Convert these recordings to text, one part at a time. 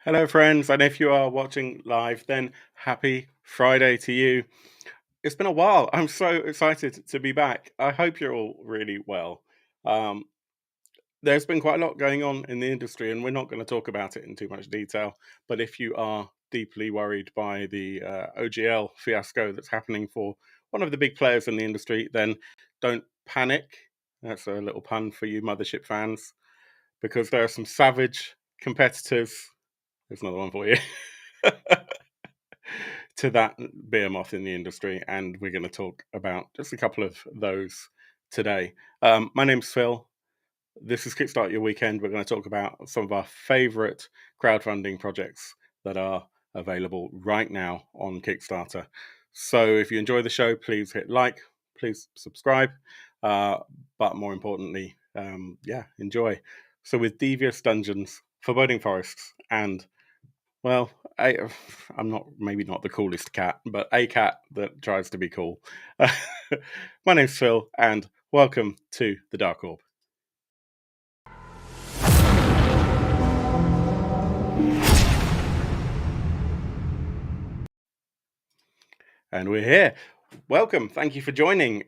Hello, friends, and if you are watching live, then happy Friday to you. It's been a while. I'm so excited to be back. I hope you're all really well. Um, there's been quite a lot going on in the industry, and we're not going to talk about it in too much detail. But if you are deeply worried by the OGL fiasco that's happening for one of the big players in the industry, then don't panic. That's a little pun for you Mothership fans, because there are some savage competitors. There's another one for you. To that behemoth in the industry, and we're going to talk about just a couple of those today. My name's Phil. This is Kickstart Your Weekend. We're going to talk about some of our favorite crowdfunding projects that are available right now on Kickstarter. So if you enjoy the show, please hit like, please subscribe, but more importantly, enjoy. So with Devious Dungeons, Foreboding Forests, and well, I'm not maybe not the coolest cat, but a cat that tries to be cool. My name's Phil, and welcome to the Dark Orb. And we're here. Welcome. Thank you for joining.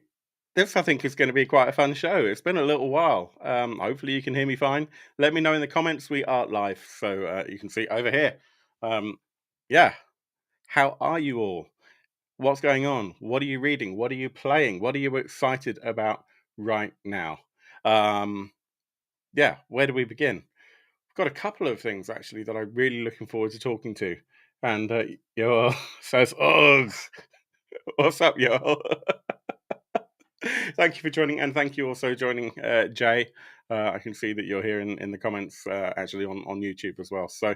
This, I think, is going to be quite a fun show. It's been a little while. Hopefully, you can hear me fine. Let me know in the comments. We are live, so you can see over here. Yeah. How are you all? What's going on? What are you reading? What are you playing? What are you excited about right now? Where do we begin? I've got a couple of things actually that I'm really looking forward to talking to. And Yoel says, "Oh, what's up, Yoel?" Thank you for joining, and thank you also joining Jay. I can see that you're here in the comments, actually on YouTube as well. So,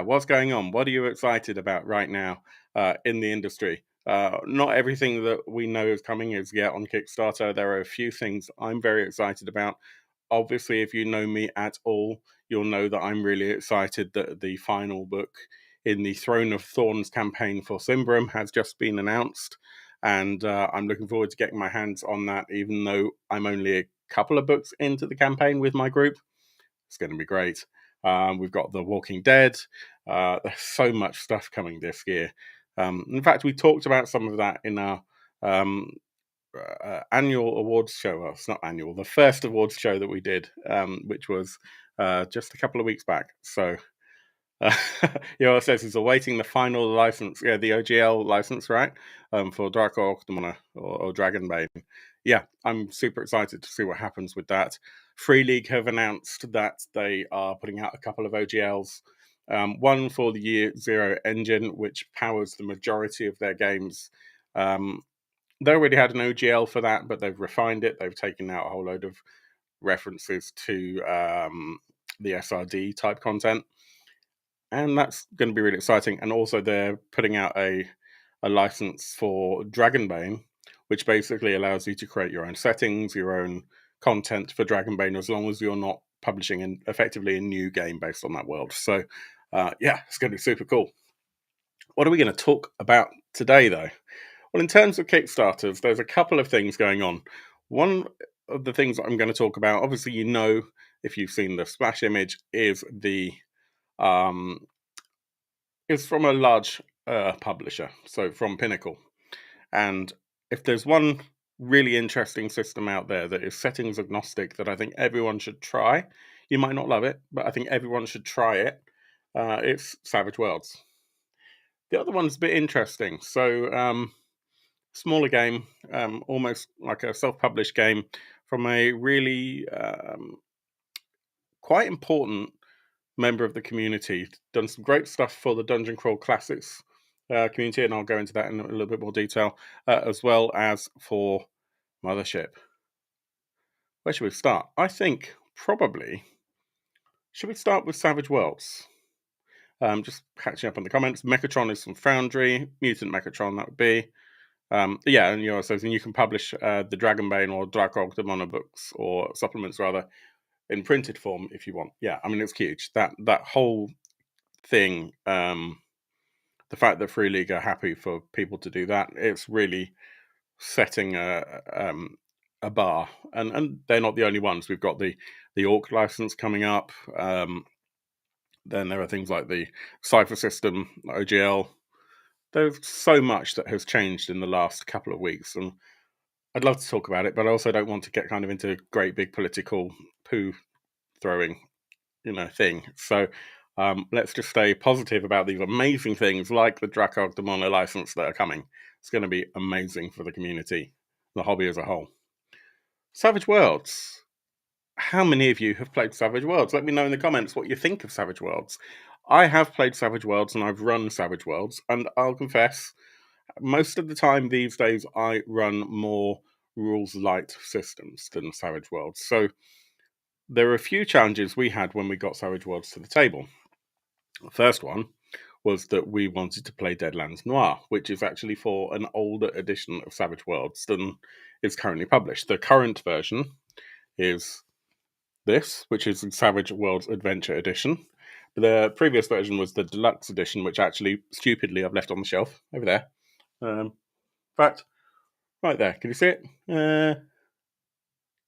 what's going on? What are you excited about right now in the industry? Not everything that we know is coming is yet on Kickstarter. There are a few things I'm very excited about. Obviously, if you know me at all, you'll know that I'm really excited that the final book in the Throne of Thorns campaign for Simbram has just been announced. And I'm looking forward to getting my hands on that, even though I'm only a couple of books into the campaign with my group. It's going to be great. We've got The Walking Dead. There's so much stuff coming this year. In fact, we talked about some of that in our annual awards show. Well, it's not annual, the first awards show that we did, which was just a couple of weeks back. So, it says he's awaiting the final license, the OGL license, right? For Dark Octomona or Dragonbane. Yeah, I'm super excited to see what happens with that. Free League have announced that they are putting out a couple of OGLs. One for the Year Zero engine, which powers the majority of their games. They already had an OGL for that, but they've refined it. They've taken out a whole load of references to the SRD type content. And that's going to be really exciting. And also they're putting out a license for Dragonbane, which basically allows you to create your own settings, your own content for Dragonbane, as long as you're not publishing effectively a new game based on that world. So, it's going to be super cool. What are we going to talk about today, though? Well, in terms of Kickstarters, there's a couple of things going on. One of the things that I'm going to talk about, obviously, if you've seen the splash image, is is from a large publisher, so from Pinnacle. And if there's one really interesting system out there that is settings agnostic that I think everyone should try, you might not love it, but I think everyone should try it. It's Savage Worlds. The other one's a bit interesting. So, smaller game, almost like a self-published game from a really quite important member of the community. Done some great stuff for the Dungeon Crawl Classics community, and I'll go into that in a little bit more detail, as well as for Mothership. Where should we start? I think probably should we start with Savage Worlds? Just catching up on the comments. Mechatron is from Foundry. Mutant Mechatron, that would be. And so you can publish the Dragonbane or Dark Octomona books or supplements rather in printed form if you want. Yeah, I mean it's huge. That whole thing. The fact that Free League are happy for people to do that, it's really setting a bar. And they're not the only ones. We've got the Orc license coming up. Then there are things like the cipher system, OGL. There's so much that has changed in the last couple of weeks, and I'd love to talk about it, but I also don't want to get kind of into a great big political poo throwing, thing. So let's just stay positive about these amazing things like the Drakog Demono license that are coming. It's going to be amazing for the community, the hobby as a whole. Savage Worlds. How many of you have played Savage Worlds? Let me know in the comments what you think of Savage Worlds. I have played Savage Worlds and I've run Savage Worlds, and I'll confess, most of the time these days I run more rules light systems than Savage Worlds. So there are a few challenges we had when we got Savage Worlds to the table. The first one was that we wanted to play Deadlands Noir, which is actually for an older edition of Savage Worlds than is currently published. The current version is this, which is Savage Worlds Adventure Edition. The previous version was the Deluxe Edition, which actually, stupidly, I've left on the shelf over there. In fact, right there. Can you see it?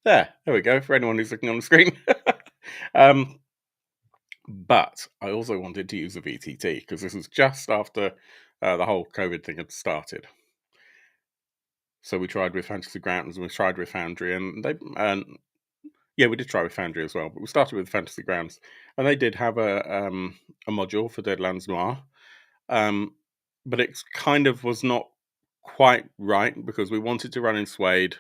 There we go, for anyone who's looking on the screen. But I also wanted to use a VTT, because this was just after the whole COVID thing had started. So we tried with Fantasy Grounds, and we tried with Foundry, and yeah, we did try with Foundry as well, but we started with Fantasy Grounds, and they did have a module for Deadlands Noir, but it kind of was not quite right, because we wanted to run in Suede,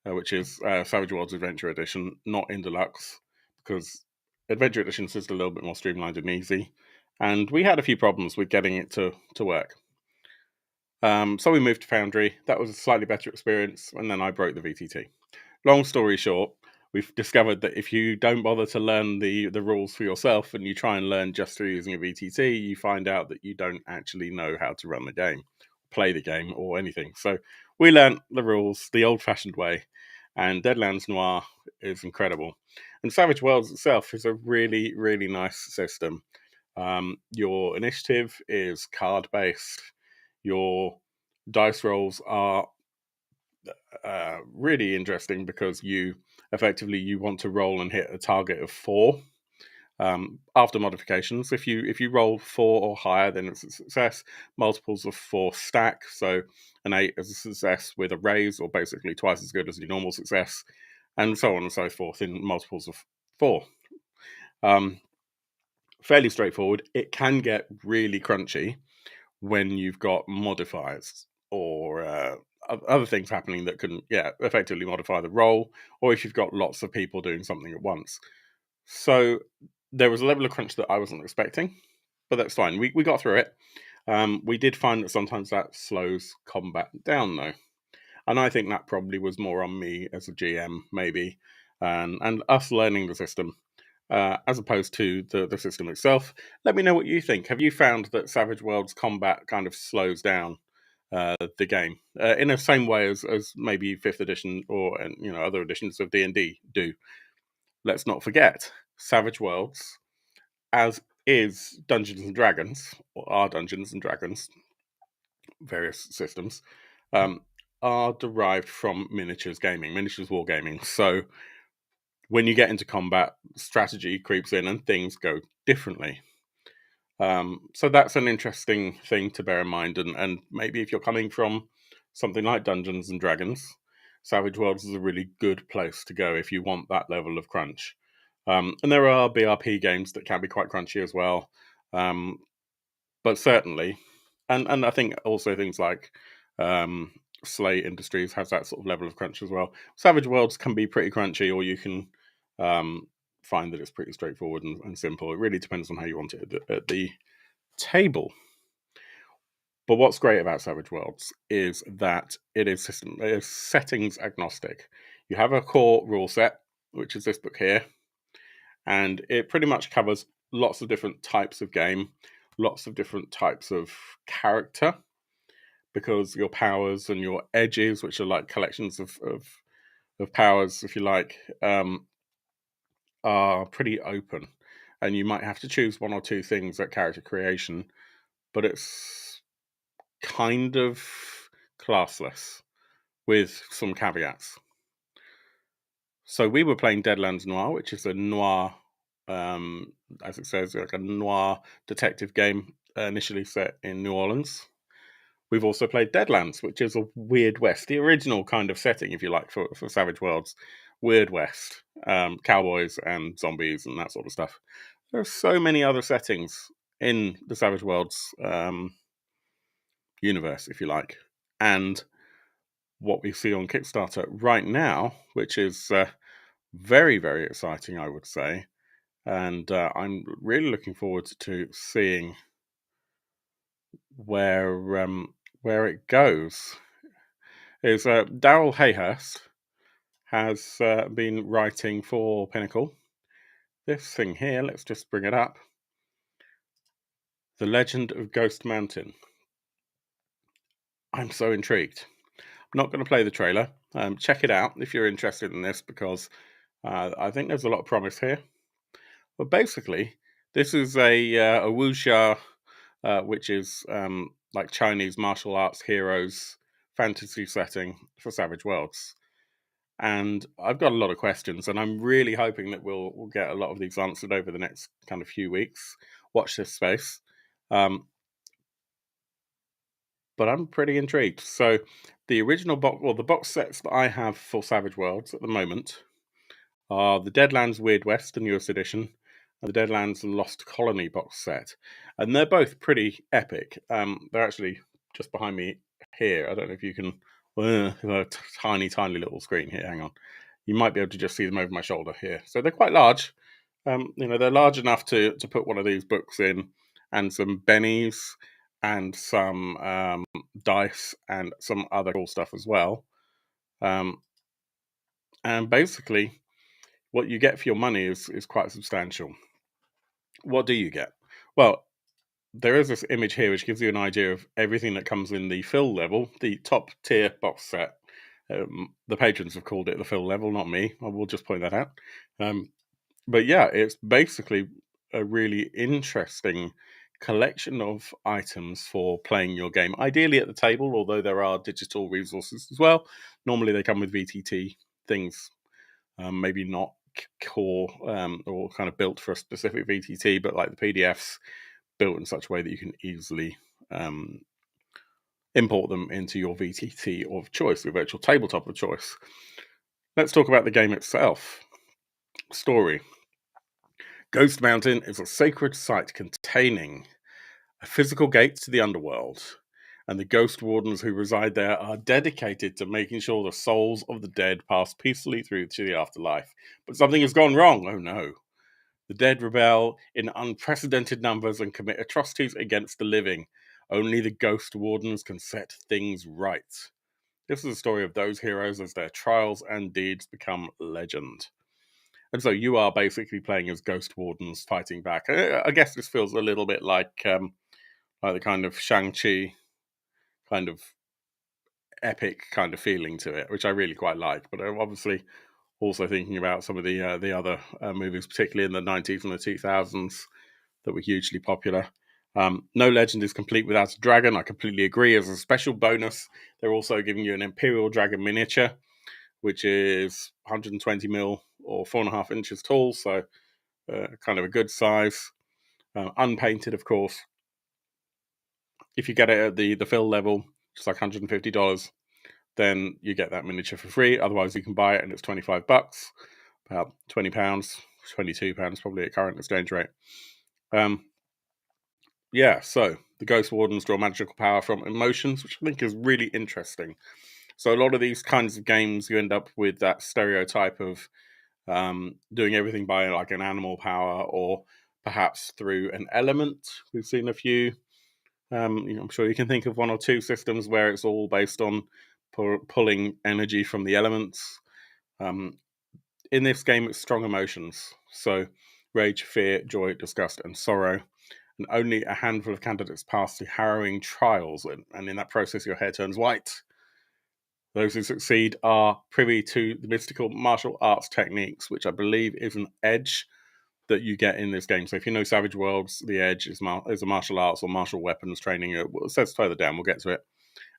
which is Savage Worlds Adventure Edition, not in Deluxe, because Adventure Edition is just a little bit more streamlined and easy, and we had a few problems with getting it to work. So we moved to Foundry. That was a slightly better experience, and then I broke the VTT. Long story short, we've discovered that if you don't bother to learn the rules for yourself and you try and learn just through using a VTT, you find out that you don't actually know how to run the game, play the game, or anything. So we learned the rules the old-fashioned way, and Deadlands Noir is incredible. And Savage Worlds itself is a really, really nice system. Your initiative is card-based. Your dice rolls are really interesting, because you want to roll and hit a target of 4 after modifications. If you roll 4 or higher, then it's a success. Multiples of 4 stack, so an 8 is a success with a raise, or basically twice as good as your normal success, and so on and so forth in multiples of 4. Fairly straightforward. It can get really crunchy when you've got modifiers or other things happening that can, effectively modify the roll, or if you've got lots of people doing something at once. So there was a level of crunch that I wasn't expecting, but that's fine. We got through it. We did find that sometimes that slows combat down, though. And I think that probably was more on me as a GM, maybe, and us learning the system, as opposed to the system itself. Let me know what you think. Have you found that Savage Worlds combat kind of slows down the game in the same way as maybe 5th edition or other editions of D&D do? Let's not forget, Savage Worlds, as is Dungeons and Dragons, or are Dungeons and Dragons, various systems, are derived from miniatures gaming, miniatures wargaming. So when you get into combat, strategy creeps in and things go differently. So that's an interesting thing to bear in mind, and maybe if you're coming from something like Dungeons and Dragons, Savage Worlds is a really good place to go if you want that level of crunch. And there are BRP games that can be quite crunchy as well, but certainly, and I think also things like Slay Industries has that sort of level of crunch as well. Savage Worlds can be pretty crunchy, or you can find that it's pretty straightforward and simple. It really depends on how you want it at the table. But what's great about Savage Worlds is that it is settings agnostic. You have a core rule set, which is this book here, and it pretty much covers lots of different types of game, lots of different types of character, because your powers and your edges, which are like collections of powers, if you like, are pretty open. And you might have to choose 1 or 2 things at character creation, but it's kind of classless with some caveats. So we were playing Deadlands Noir, which is a noir as it says, like a noir detective game initially set in New Orleans. We've also played Deadlands, which is a Weird West, the original kind of setting, if you like, for Savage Worlds. Weird West, cowboys and zombies and that sort of stuff. There are so many other settings in the Savage Worlds universe, if you like. And what we see on Kickstarter right now, which is very, very exciting, I would say. And I'm really looking forward to seeing where it goes. Is Daryl Hayhurst has been writing for Pinnacle. This thing here, let's just bring it up. The Legend of Ghost Mountain. I'm so intrigued. I'm not going to play the trailer. Check it out if you're interested in this, because I think there's a lot of promise here. But basically, this is a wuxia, which is like Chinese martial arts heroes fantasy setting for Savage Worlds. And I've got a lot of questions, and I'm really hoping that we'll get a lot of these answered over the next kind of few weeks. Watch this space. But I'm pretty intrigued. So the original box, well, the box sets that I have for Savage Worlds at the moment are the Deadlands Weird West, the newest edition, and the Deadlands Lost Colony box set. And they're both pretty epic. They're actually just behind me here. I don't know if you can... a tiny, tiny little screen here. Hang on. You might be able to just see them over my shoulder here. So they're quite large. They're large enough to put one of these books in, and some bennies, and some dice, and some other cool stuff as well. And basically, what you get for your money is quite substantial. What do you get? Well, there is this image here which gives you an idea of everything that comes in the fill level, the top tier box set. The patrons have called it the fill level, not me. I will just point that out. But yeah, it's basically a really interesting collection of items for playing your game. Ideally at the table, although there are digital resources as well. Normally they come with VTT things, maybe not core or kind of built for a specific VTT, but like the PDFs built in such a way that you can easily import them into your VTT of choice, your virtual tabletop of choice. Let's talk about the game itself. Story. Ghost Mountain is a sacred site containing a physical gate to the underworld, and the ghost wardens who reside there are dedicated to making sure the souls of the dead pass peacefully through to the afterlife. But something has gone wrong. Oh no. The dead rebel in unprecedented numbers and commit atrocities against the living. Only the ghost wardens can set things right. This is the story of those heroes as their trials and deeds become legend. And so you are basically playing as ghost wardens fighting back. I guess this feels a little bit like the kind of Shang-Chi kind of epic kind of feeling to it, which I really quite like. But I'm obviously also thinking about some of the other movies, particularly in the 90s and the 2000s, that were hugely popular. No legend is complete without a dragon. I completely agree. As a special bonus, they're also giving you an Imperial Dragon miniature, which is 120 mil or 4.5 inches tall, so kind of a good size. Unpainted, of course. If you get it at the fill level, just like $150, then you get that miniature for free. Otherwise, you can buy it, and it's $25, about £20, £22 probably at current exchange rate. So the Ghost Wardens draw magical power from emotions, which I think is really interesting. So a lot of these kinds of games, you end up with that stereotype of doing everything by like an animal power, or perhaps through an element. We've seen a few. I'm sure you can think of one or two systems where it's all based on pulling energy from the elements. In this game, it's strong emotions. So rage, fear, joy, disgust, and sorrow. And only a handful of candidates pass through harrowing trials, and in that process, your hair turns white. Those who succeed are privy to the mystical martial arts techniques, which I believe is an edge that you get in this game. So if you know Savage Worlds, the edge is a martial arts or martial weapons training. It says further down, we'll get to it.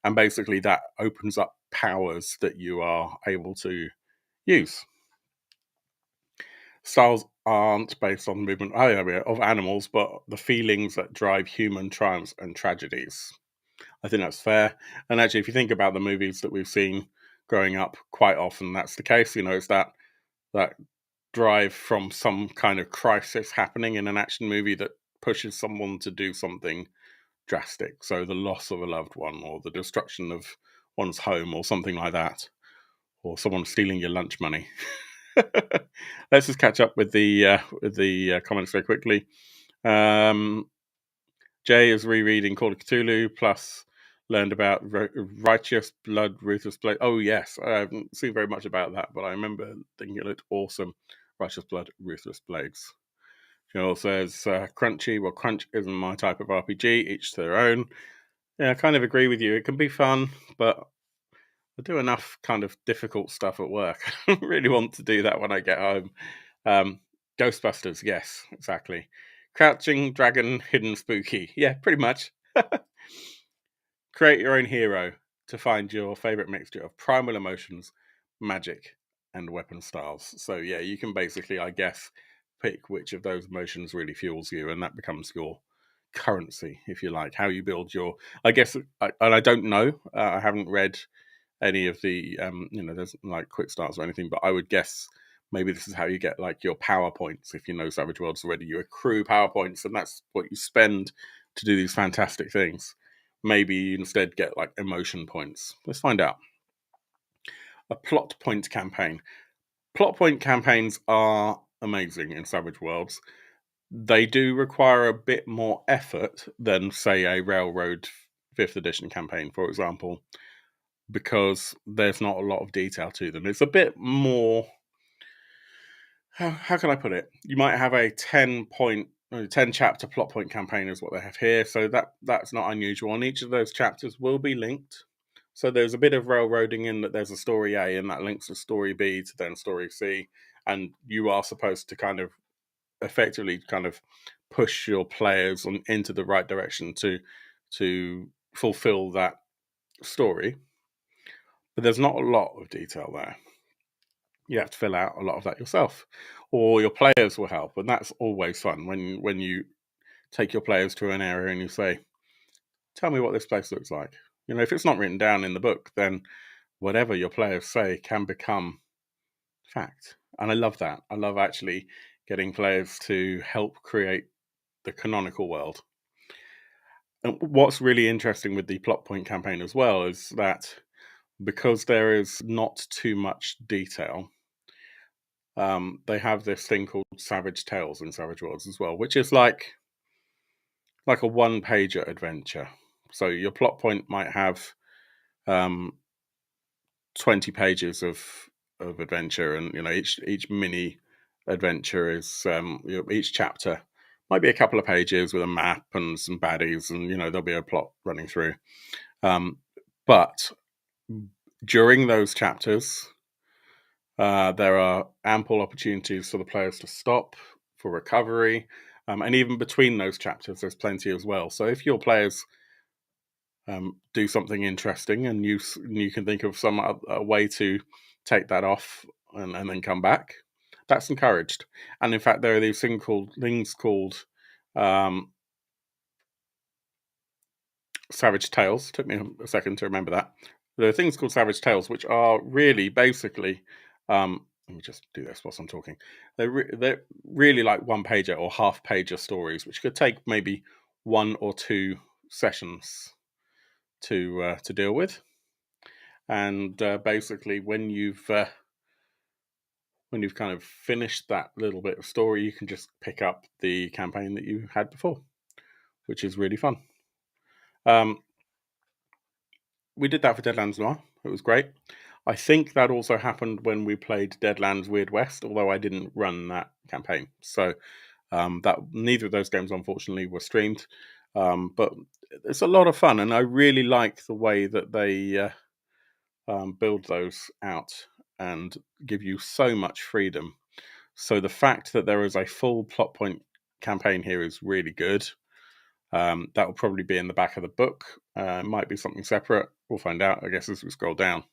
And basically that opens up powers that you are able to use. Styles aren't based on the movement of animals, but the feelings that drive human triumphs and tragedies. I think that's fair. And actually, if you think about the movies that we've seen growing up, quite often that's the case. It's that drive from some kind of crisis happening in an action movie that pushes someone to do something drastic. So the loss of a loved one, or the destruction of one's home, or something like that, or someone stealing your lunch money. Let's just catch up with the comments very quickly. Jay is rereading Call of Cthulhu, plus learned about Righteous Blood, Ruthless Blade. Oh yes, I haven't seen very much about that, but I remember thinking it looked awesome. Righteous Blood, Ruthless Blades. Joel says Crunchy. Well, Crunch isn't my type of RPG. Each to their own. Yeah, I kind of agree with you. It can be fun, but I do enough kind of difficult stuff at work. I don't really want to do that when I get home. Ghostbusters, yes, exactly. Crouching Dragon, Hidden Spooky. Yeah, pretty much. Create your own hero to find your favorite mixture of primal emotions, magic, and weapon styles. So yeah, you can basically, I guess, pick which of those emotions really fuels you, and that becomes your currency, if you like. How you build your, I guess, and I don't know. I haven't read any of the, there's like quick starts or anything, but I would guess maybe this is how you get like your power points. If you know Savage Worlds already, you accrue power points, and that's what you spend to do these fantastic things. Maybe you instead get like emotion points. Let's find out. A plot point campaign. Plot point campaigns are amazing in Savage Worlds. They do require a bit more effort than, say, a Railroad 5th edition campaign, for example, because there's not a lot of detail to them. It's a bit more, how can I put it? You might have a 10 chapter plot point campaign is what they have here, so that's not unusual. And each of those chapters will be linked. So there's a bit of railroading in that there's a story A, and that links to story B to then story C, and you are supposed to kind of effectively kind of push your players into the right direction to fulfill that story. But there's not a lot of detail there. You have to fill out a lot of that yourself, or your players will help, and that's always fun when you take your players to an area and you say, tell me what this place looks like. If it's not written down in the book, then whatever your players say can become fact. And I love that. I love actually getting players to help create the canonical world. And what's really interesting with the plot point campaign as well is that because there is not too much detail, they have this thing called Savage Tales in Savage Worlds as well, which is like a one-pager adventure. So your plot point might have 20 pages of adventure, and each mini adventure is each chapter might be a couple of pages with a map and some baddies, and there'll be a plot running through. But during those chapters, there are ample opportunities for the players to stop for recovery, and even between those chapters, there's plenty as well. So if your players do something interesting, and you can think of a way to take that off and then come back, that's encouraged. And in fact, there are these things called Savage Tales. It took me a second to remember that. There are things called Savage Tales, which are really basically, let me just do this whilst I'm talking. They're really like one-pager or half-pager stories, which could take maybe 1 or 2 sessions to deal with. And basically, when you've kind of finished that little bit of story, you can just pick up the campaign that you had before, which is really fun. We did that for Deadlands Noir. It was great. I think that also happened when we played Deadlands Weird West, although I didn't run that campaign. So that neither of those games, unfortunately, were streamed. But it's a lot of fun, and I really like the way that they build those out and give you so much freedom. So the fact that there is a full plot point campaign here is really good. That will probably be in the back of the book. Might be something separate. We'll find out, I guess, as we scroll down.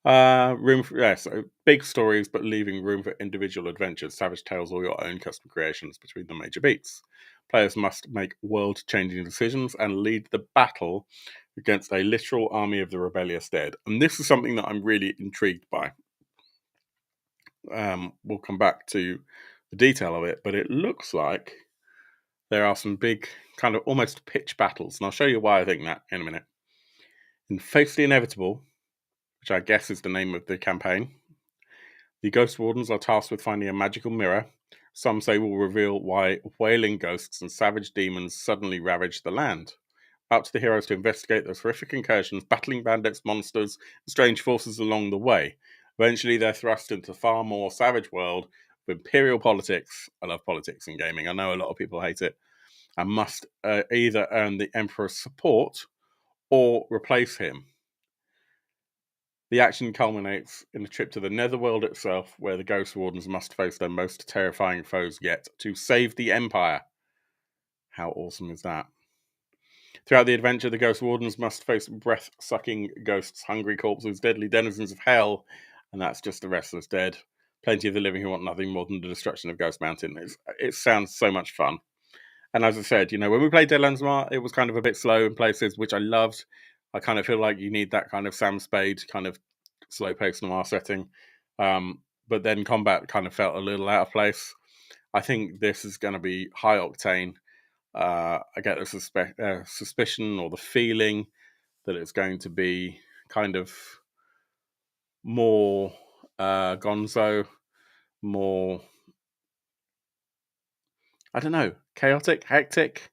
So big stories, but leaving room for individual adventures, savage tales, or your own custom creations between the major beats. Players must make world-changing decisions and lead the battle against a literal army of the rebellious dead. And this is something that I'm really intrigued by. We'll come back to the detail of it, but it looks like there are some big, kind of almost pitch battles, and I'll show you why I think that in a minute. In Face the Inevitable, which I guess is the name of the campaign, the Ghost Wardens are tasked with finding a magical mirror. Some say will reveal why wailing ghosts and savage demons suddenly ravage the land. Up to the heroes to investigate those horrific incursions, battling bandits, monsters, and strange forces along the way. Eventually, they're thrust into a far more savage world of imperial politics. I love politics in gaming. I know a lot of people hate it. And must either earn the Emperor's support or replace him. The action culminates in a trip to the Netherworld itself, where the Ghost Wardens must face their most terrifying foes yet to save the Empire. How awesome is that? Throughout the adventure, the Ghost Wardens must face breath-sucking ghosts, hungry corpses, deadly denizens of hell, and that's just the restless dead. Plenty of the living who want nothing more than the destruction of Ghost Mountain. It sounds so much fun. And as I said, when we played Deadlands Noir, it was kind of a bit slow in places, which I loved. I kind of feel like you need that kind of Sam Spade kind of slow-paced noir setting. But then combat kind of felt a little out of place. I think this is going to be high octane. I get the suspicion or the feeling that it's going to be kind of more gonzo, more, I don't know, chaotic, hectic,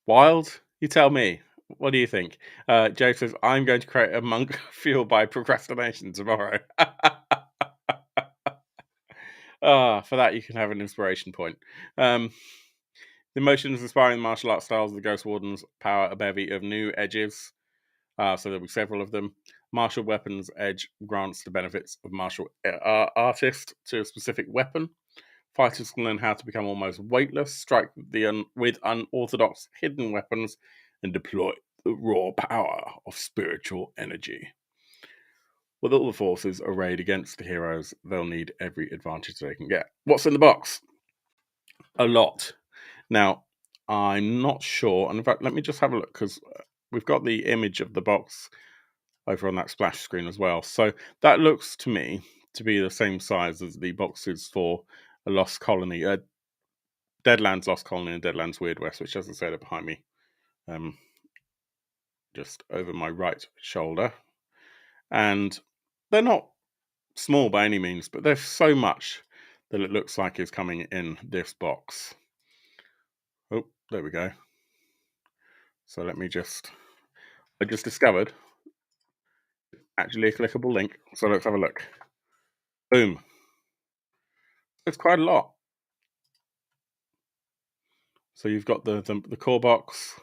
wild. You tell me. What do you think? Joe says, I'm going to create a monk fueled by procrastination tomorrow. For that, you can have an inspiration point. The motions inspiring martial art styles of the Ghost Wardens power a bevy of new edges. So there'll be several of them. Martial weapons edge grants the benefits of martial artist to a specific weapon. Fighters can learn how to become almost weightless, strike with unorthodox hidden weapons, and deploy the raw power of spiritual energy. With all the forces arrayed against the heroes, they'll need every advantage they can get. What's in the box? A lot. Now, I'm not sure, and in fact, let me just have a look, because we've got the image of the box over on that splash screen as well. So that looks to me to be the same size as the boxes for a Lost Colony, Deadlands Lost Colony and Deadlands Weird West, which, as I said, are behind me, just over my right shoulder. And they're not small by any means, but there's so much that it looks like is coming in this box. Oh, there we go. So I just discovered actually a clickable link. So let's have a look. Boom. It's quite a lot. So you've got the core box.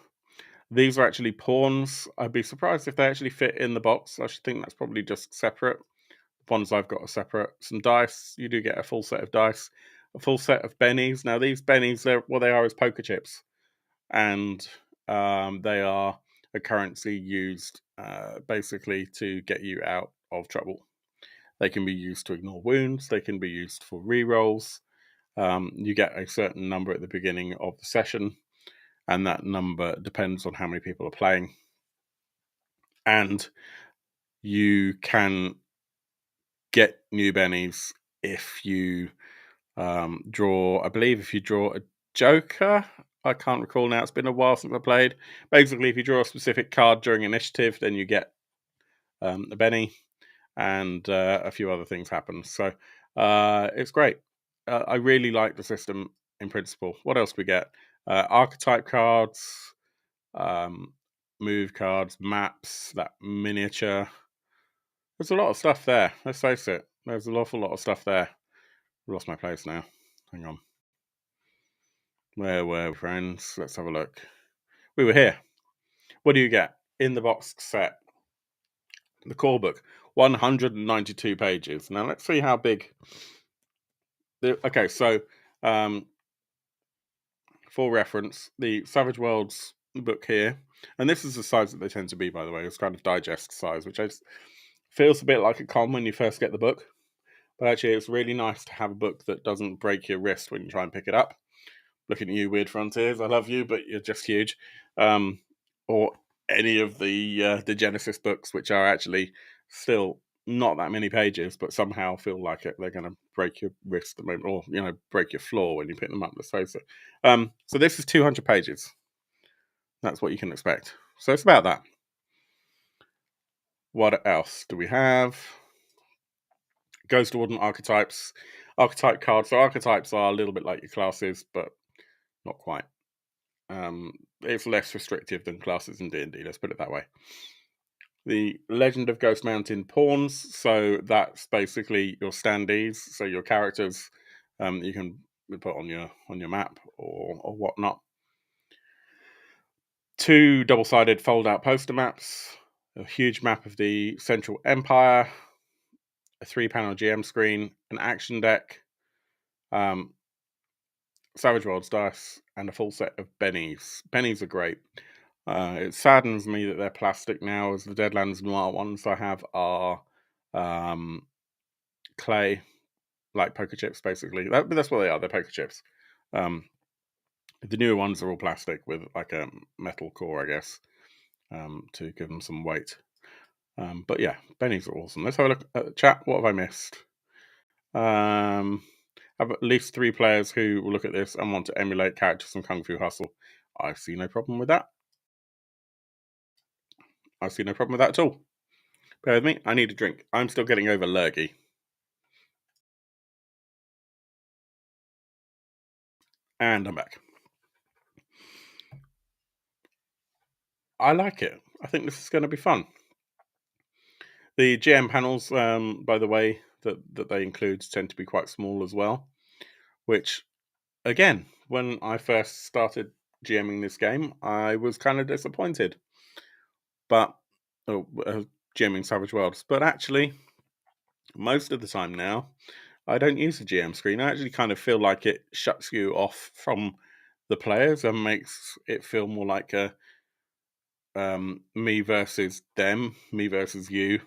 These are actually pawns. I'd be surprised if they actually fit in the box. I should think that's probably just separate. The ones I've got are separate. Some dice. You do get a full set of dice. A full set of bennies. Now these bennies, what they are is poker chips. And they are a currency used basically to get you out of trouble. They can be used to ignore wounds. They can be used for re-rolls. You get a certain number at the beginning of the session, and that number depends on how many people are playing. And you can get new bennies if you draw, I believe if you draw a joker, I can't recall now, it's been a while since I played. Basically, if you draw a specific card during initiative, then you get a benny, and a few other things happen. So it's great. I really like the system in principle. What else we get? Archetype cards, move cards, maps, that miniature. There's a lot of stuff there. Let's face it. There's an awful lot of stuff there. I lost my place now. Hang on. Where were we, friends? Let's have a look. We were here. What do you get in the box set? The core book, 192 pages. Now let's see how big. Okay, so for reference, the Savage Worlds book here, and this is the size that they tend to be, by the way. It's kind of digest size, which Feels a bit like a con when you first get the book, but actually it's really nice to have a book that doesn't break your wrist when you try and pick it up. Looking at you, Weird Frontiers, I love you, but you're just huge. Or any of the Genesis books, which are actually still not that many pages, but somehow feel like they're going to break your wrist the moment, or break your floor when you pick them up. Let's face it. So this is 200 pages. That's what you can expect. So it's about that. What else do we have? Goes toward archetypes. Archetype cards. So archetypes are a little bit like your classes, but not quite. It's less restrictive than classes in D&D, let's put it that way. The Legend of Ghost Mountain pawns, so that's basically your standees, so your characters you can put on your map or whatnot. 2 double-sided fold-out poster maps, a huge map of the Central Empire, a 3-panel GM screen, an action deck, Savage Worlds dice, and a full set of bennies. Bennies are great. It saddens me that they're plastic now, as the Deadlands Noir ones I have are clay, like poker chips, basically. That's what they are. They're poker chips. The newer ones are all plastic with like a metal core, I guess, to give them some weight. But yeah, bennies are awesome. Let's have a look at the chat. What have I missed? I have at least 3 players who will look at this and want to emulate characters from Kung Fu Hustle. I see no problem with that. I see no problem with that at all. Bear with me, I need a drink. I'm still getting over lurgy. And I'm back. I like it. I think this is going to be fun. The GM panels, by the way, that they include tend to be quite small as well. Which, again, when I first started GMing this game, I was kind of disappointed. But GMing Savage Worlds. But actually, most of the time now, I don't use the GM screen. I actually kind of feel like it shuts you off from the players and makes it feel more like a me versus them, me versus you,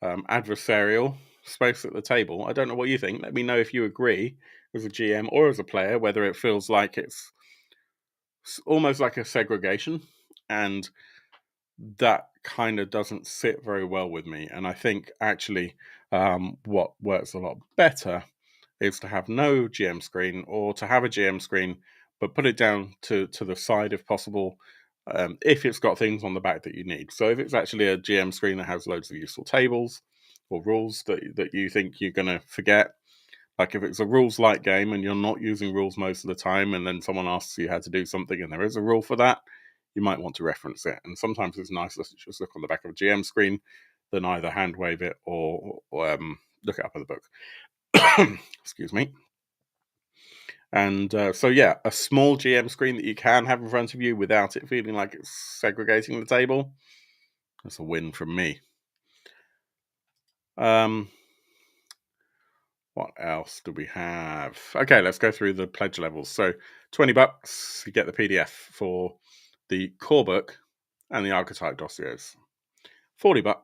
adversarial space at the table. I don't know what you think. Let me know if you agree as a GM or as a player, whether it feels like it's almost like a segregation, and that kind of doesn't sit very well with me. And I think actually what works a lot better is to have no GM screen, or to have a GM screen but put it down to the side if possible, if it's got things on the back that you need. So if it's actually a GM screen that has loads of useful tables or rules that you think you're going to forget, like if it's a rules light game and you're not using rules most of the time, and then someone asks you how to do something and there is a rule for that, you might want to reference it. And sometimes it's nice to just look on the back of a GM screen than either hand wave it or look it up in the book. Excuse me. And so yeah, a small GM screen that you can have in front of you without it feeling like it's segregating the table, that's a win from me. What else do we have? Okay, let's go through the pledge levels. So $20, you get the PDF for the core book and the archetype dossiers. $40,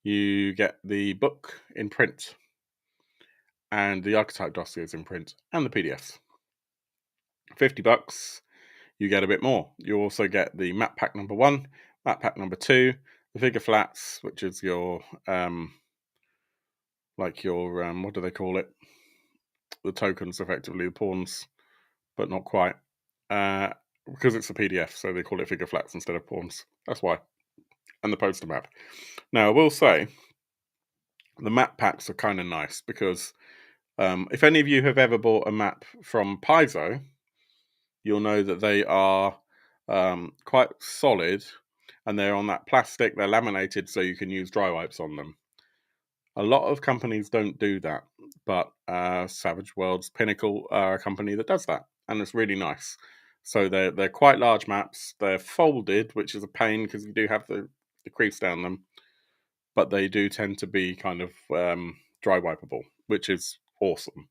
you get the book in print and the archetype dossiers in print and the PDFs. $50, you get a bit more. You also get the map pack number 1, map pack number 2, the figure flats, which is your what do they call it? The tokens, effectively, the pawns, but not quite. Because it's a PDF, so they call it figure flats instead of pawns. That's why. And the poster map. Now, I will say, the map packs are kind of nice because if any of you have ever bought a map from Paizo, you'll know that they are quite solid, and they're on that plastic, they're laminated so you can use dry wipes on them. A lot of companies don't do that, but Savage Worlds Pinnacle are a company that does that, and it's really nice. So they're quite large maps. They're folded, which is a pain because you do have the crease down them, but they do tend to be kind of dry wipeable, which is awesome.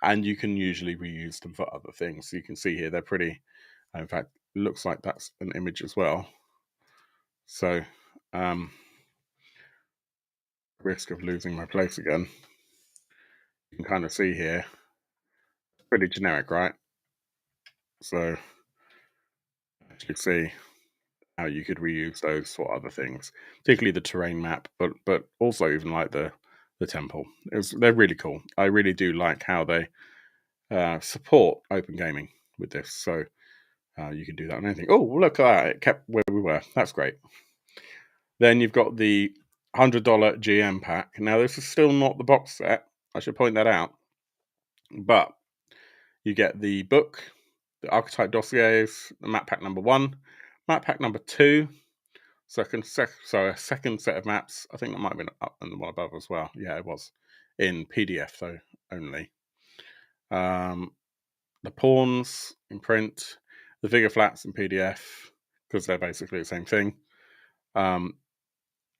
And you can usually reuse them for other things. So you can see here they're pretty. In fact, it looks like that's an image as well. So risk of losing my place again. You can kind of see here, pretty generic, right? So as you see how you could reuse those for other things, particularly the terrain map, but also even like the temple. They're really cool. I really do like how they support open gaming with this. So you can do that on anything. Oh, look at that! It kept where we were. That's great. Then you've got the $100 GM pack. Now this is still not the box set. I should point that out. But you get the book, the archetype dossiers, the map pack number 1, map pack number 2, a second set of maps. I think that might have been up and the one above as well. Yeah, it was in PDF though only. The pawns in print, the figure flats in PDF because they're basically the same thing.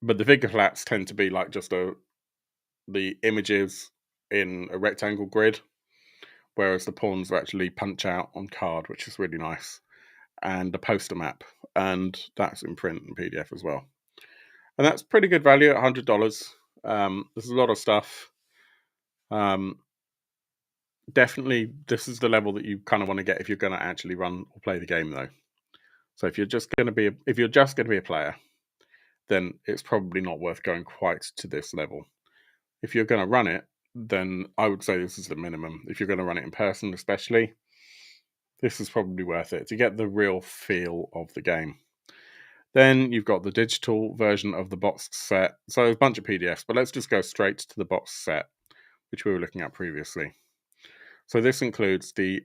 But the figure flats tend to be like just the images in a rectangle grid, whereas the pawns are actually punch out on card, which is really nice. And the poster map, and that's in print and PDF as well. And that's pretty good value at $100. There's a lot of stuff. Definitely, this is the level that you kind of want to get if you're going to actually run or play the game, though. So if you're just going to be a player, then it's probably not worth going quite to this level. If you're going to run it, then I would say this is the minimum. If you're going to run it in person, especially, this is probably worth it to get the real feel of the game. Then you've got the digital version of the box set. So a bunch of PDFs, but let's just go straight to the box set, which we were looking at previously. So this includes the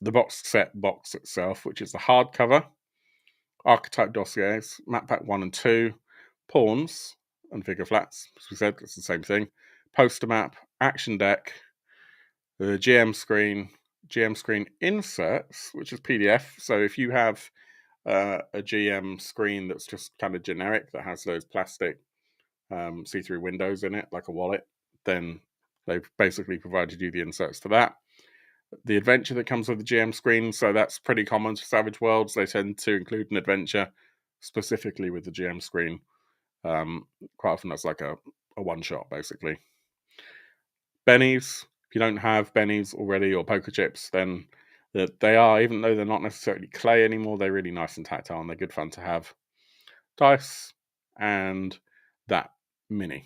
box set box itself, which is the hardcover, archetype dossiers, map pack 1 and 2, pawns and figure flats. As we said, it's the same thing. Poster map, action deck, the GM screen inserts, which is PDF. So if you have a GM screen that's just kind of generic, that has those plastic see-through windows in it, like a wallet, then they've basically provided you the inserts for that. The adventure that comes with the GM screen, so that's pretty common to Savage Worlds. They tend to include an adventure specifically with the GM screen. Quite often that's like a one-shot, basically. Bennies, if you don't have bennies already or poker chips, then they are, even though they're not necessarily clay anymore, they're really nice and tactile and they're good fun to have. Dice and that mini.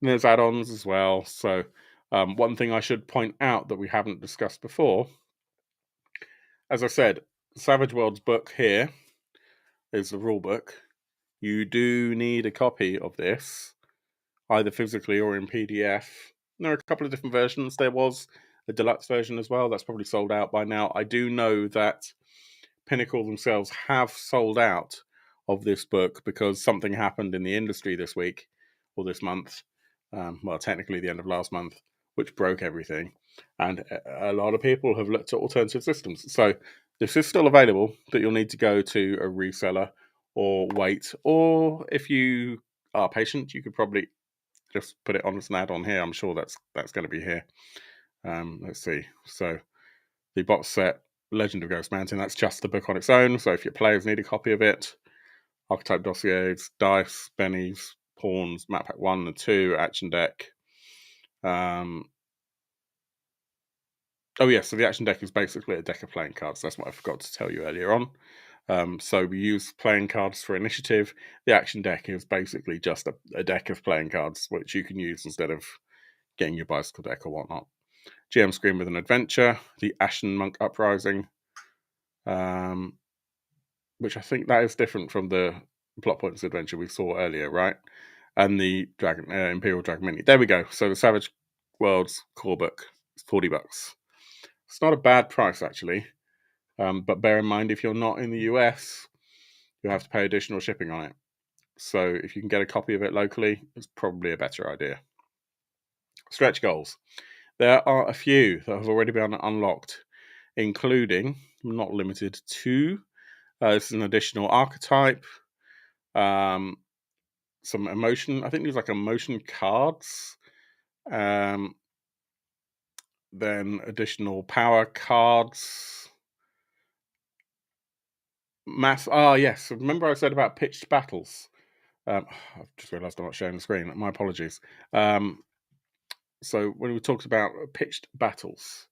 And there's add-ons as well. So one thing I should point out that we haven't discussed before, as I said, Savage Worlds book here is the rule book. You do need a copy of this, either physically or in PDF. There are a couple of different versions. There was a deluxe version as well. That's probably sold out by now. I do know that Pinnacle themselves have sold out of this book because something happened in the industry this week or this month. Well, technically the end of last month, which broke everything. And a lot of people have looked at alternative systems. So this is still available, but you'll need to go to a reseller or wait. Or if you are patient, you could probably just put it on as an add-on here. I'm sure that's going to be here. Let's see. So the box set, Legend of Ghost Mountain, that's just the book on its own. So if your players need a copy of it, archetype dossiers, dice, bennies, pawns, map pack 1 and 2, action deck. Oh yeah, so the action deck is basically a deck of playing cards. That's what I forgot to tell you earlier on. So we use playing cards for initiative. The action deck is basically just a deck of playing cards, which you can use instead of getting your bicycle deck or whatnot. GM screen with an adventure, the Ashen Monk Uprising, which I think that is different from the Plot Points adventure we saw earlier, right? And the Imperial Dragon Mini. There we go. So the Savage Worlds core book is $40. It's not a bad price, actually. But bear in mind, if you're not in the US, you have to pay additional shipping on it. So if you can get a copy of it locally, it's probably a better idea. Stretch goals. There are a few that have already been unlocked, including, not limited to, this is an additional archetype, some emotion, I think there's like emotion cards, then additional power cards, yes, remember I said about pitched battles? I've just realised I'm not sharing the screen. My apologies. So when we talked about pitched battles,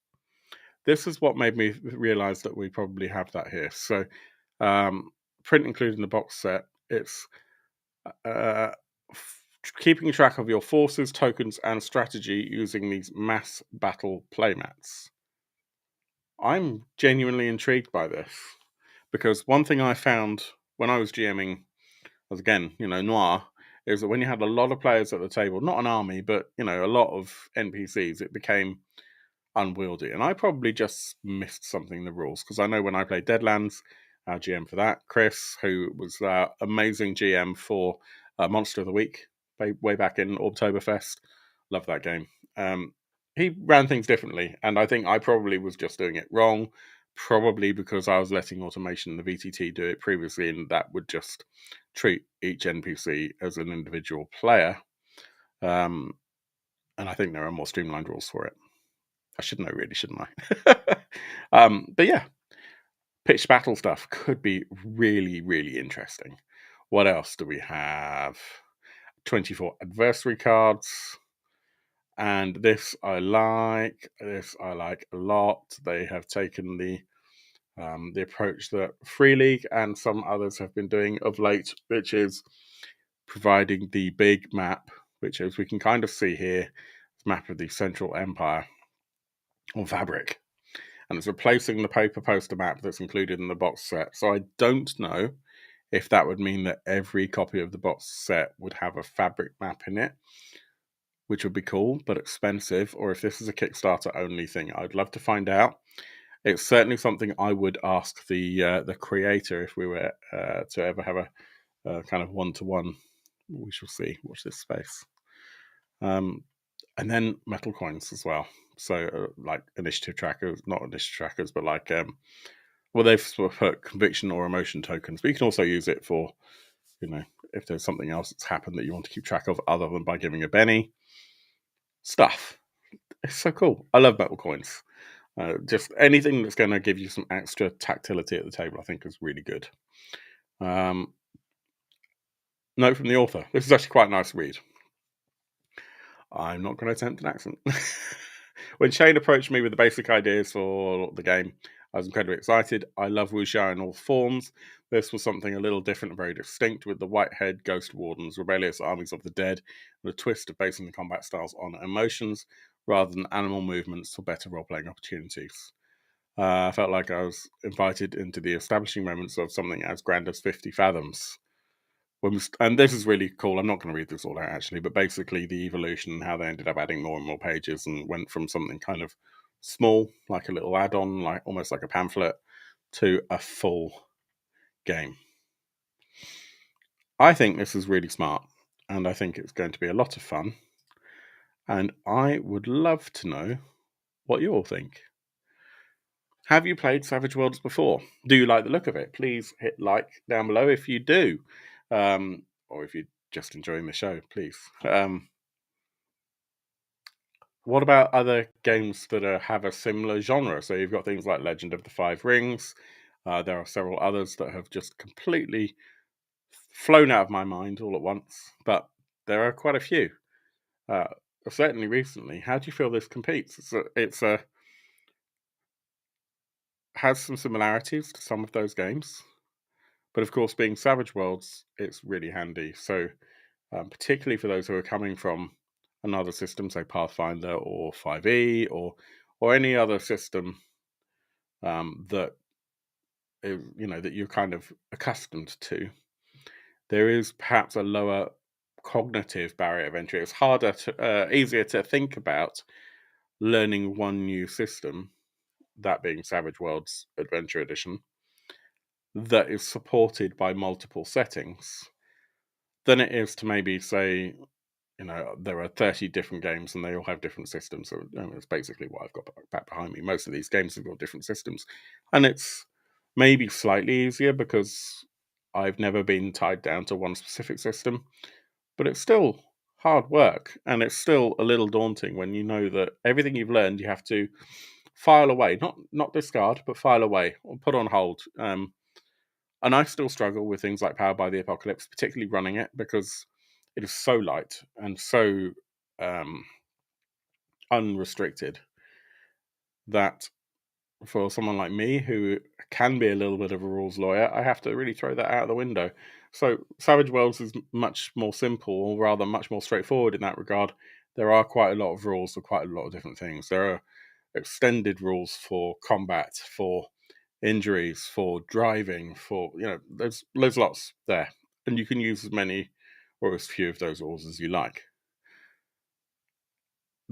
this is what made me realise that we probably have that here. So print included in the box set. It's keeping track of your forces, tokens, and strategy using these mass battle playmats. I'm genuinely intrigued by this because one thing I found when I was GMing, was again, Noir, is that when you had a lot of players at the table, not an army, but a lot of NPCs, it became unwieldy. And I probably just missed something in the rules because I know when I played Deadlands, our GM for that, Chris, who was our amazing GM for Monster of the Week way back in Oktoberfest, love that game. He ran things differently, and I think I probably was just doing it wrong, probably because I was letting automation and the VTT do it previously, and that would just treat each NPC as an individual player. And I think there are more streamlined rules for it. I should know, really, shouldn't I? But yeah, pitched battle stuff could be really, really interesting. What else do we have? 24 adversary cards. And this I like. This I like a lot. They have taken the approach that Free League and some others have been doing of late, which is providing the big map, which as we can kind of see here, map of the Central Empire on fabric. And it's replacing the paper poster map that's included in the box set. So I don't know if that would mean that every copy of the box set would have a fabric map in it, which would be cool, but expensive, or if this is a Kickstarter only thing. I'd love to find out. It's certainly something I would ask the creator if we were to ever have a kind of one-to-one. We shall see. Watch this space. And then metal coins as well. So like initiative trackers, not initiative trackers, but like, they've put conviction or emotion tokens, but you can also use it for, if there's something else that's happened that you want to keep track of other than by giving a Benny. Stuff. It's so cool. I love metal coins. Just anything that's going to give you some extra tactility at the table, I think, is really good. Note from the author. This is actually quite a nice read. I'm not going to attempt an accent. When Shane approached me with the basic ideas for the game, I was incredibly excited. I love wuxia in all forms. This was something a little different and very distinct, with the Whitehead, Ghost Wardens, rebellious armies of the dead, and a twist of basing the combat styles on emotions rather than animal movements for better role-playing opportunities. I felt like I was invited into the establishing moments of something as grand as 50 Fathoms. And this is really cool. I'm not going to read this all out, actually, but basically the evolution and how they ended up adding more and more pages and went from something kind of small, like a little add-on, like almost like a pamphlet, to a full game. I think this is really smart, and I think it's going to be a lot of fun. And I would love to know what you all think. Have you played Savage Worlds before? Do you like the look of it? Please hit like down below if you do. Or if you're just enjoying the show, please. What about other games that have a similar genre? So you've got things like Legend of the Five Rings. There are several others that have just completely flown out of my mind all at once. But there are quite a few. Certainly recently. How do you feel this competes? It's has some similarities to some of those games. But of course, being Savage Worlds, it's really handy. So particularly for those who are coming from another system, say Pathfinder or 5e or any other system that that you're kind of accustomed to, there is perhaps a lower cognitive barrier of entry. It's easier to think about learning one new system, that being Savage Worlds Adventure Edition, that is supported by multiple settings, than it is to maybe say, there are 30 different games and they all have different systems. So it's basically what I've got back behind me. Most of these games have got different systems. And it's maybe slightly easier because I've never been tied down to one specific system. But it's still hard work. And it's still a little daunting when you know that everything you've learned, you have to file away. Not discard, but file away or put on hold. And I still struggle with things like Powered by the Apocalypse, particularly running it, because it is so light and so unrestricted that for someone like me who can be a little bit of a rules lawyer, I have to really throw that out the window. So Savage Worlds is much more simple, or rather much more straightforward in that regard. There are quite a lot of rules for quite a lot of different things. There are extended rules for combat, for injuries, for driving, for, there's lots there. And you can use as many or as few of those rules as you like.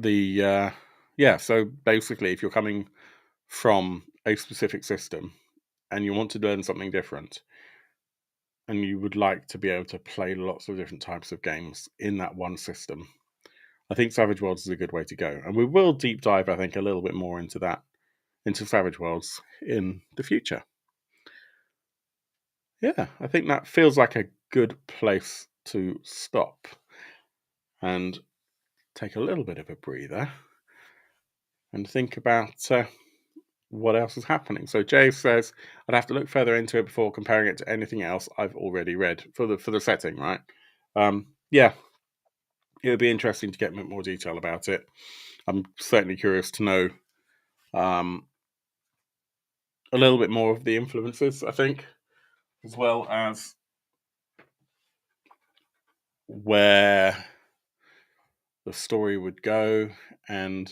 So basically, if you're coming from a specific system and you want to learn something different, and you would like to be able to play lots of different types of games in that one system, I think Savage Worlds is a good way to go. And we will deep dive, I think, a little bit more into Savage Worlds in the future. Yeah, I think that feels like a good place to stop and take a little bit of a breather and think about what else is happening. So Jay says, I'd have to look further into it before comparing it to anything else I've already read for the setting, right? Yeah, it would be interesting to get a bit more detail about it. I'm certainly curious to know a little bit more of the influences, I think, as well as where the story would go. And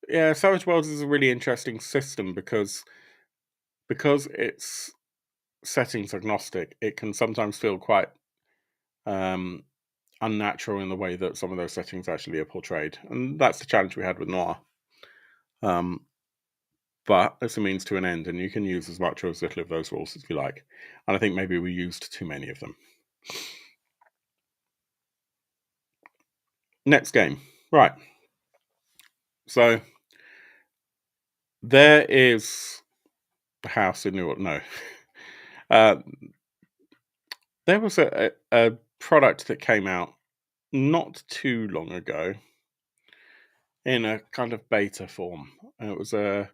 yeah, Savage Worlds is a really interesting system because it's settings agnostic. It can sometimes feel quite unnatural in the way that some of those settings actually are portrayed, and that's the challenge we had with Noir. But it's a means to an end, and you can use as much or as little of those rules as you like. And I think maybe we used too many of them. Next game, right? So there is the house in New York. No, there was a product that came out not too long ago in a kind of beta form, and it was a